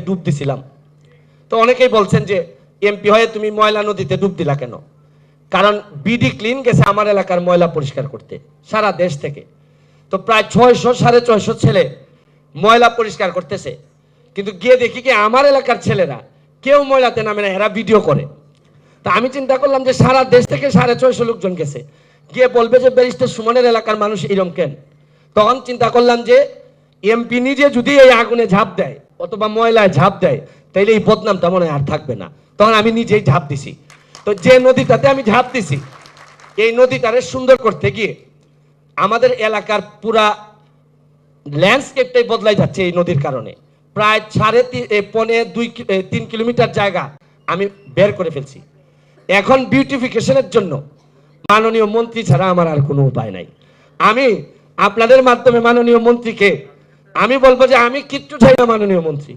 ডুব দিছিলাম। তো অনেকেই বলছেন যে এমপি হয়ে তুমি ময়লা নদীতে ডুব দিলা কেন? কারণ বিডি ক্লিন গেছে আমার এলাকার ময়লা পরিষ্কার করতে সারা দেশ থেকে। তো প্রায় 600-650 ছেলে ময়লা পরিষ্কার করতেছে, কিন্তু গিয়ে দেখি কি আমার এলাকার ছেলেরা কেউ ময়লাতে নামে না, এরা ভিডিও করে। তা আমি চিন্তা করলাম যে সারা দেশ থেকে 650 লোকজন গেছে, গিয়ে বলবে যে ব্যারিস্টার সুমনের এলাকার মানুষ এরকম কেন? তখন চিন্তা করলাম যে এমপি নিজে যদি এই আগুনে ঝাঁপ দেয় অথবা ময়লায় ঝাঁপ দেয়, তাইলে এই বদনামটা মনে হয় আর থাকবে না। তখন আমি নিজেই ঝাঁপ দিছি। তো যে নদীটাতে আমি ঝাঁপ দিছি, এই নদীটারে সুন্দর করতে গিয়ে আমাদের এলাকার পুরা ল্যান্ডস্কেপটাই বদলাই যাচ্ছে এই নদীর কারণে। প্রায় 3.5 কিলোমিটার জায়গা আমি বের করে ফেলছি। এখন বিউটিফিকেশনের জন্য মাননীয় মন্ত্রী ছাড়া আমার আর কোনো উপায় নাই। আমি আপনাদের মাধ্যমে মাননীয় মন্ত্রীকে আমি বলবো যে আমি কিচ্ছু চাই না মাননীয় মন্ত্রী,